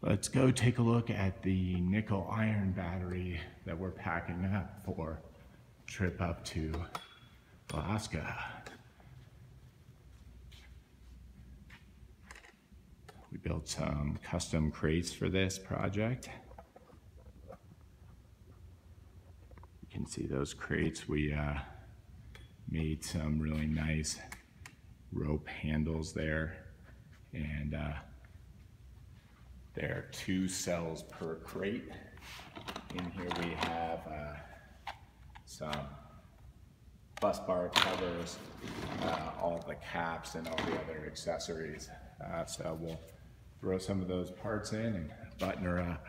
Let's go take a look at the nickel iron battery that we're packing up for a trip up to Alaska. We built some custom crates for this project. You can see those crates. We made some really nice rope handles there, and there are 2 cells per crate. In here we have some bus bar covers, all the caps and all the other accessories. So we'll throw some of those parts in and button her up.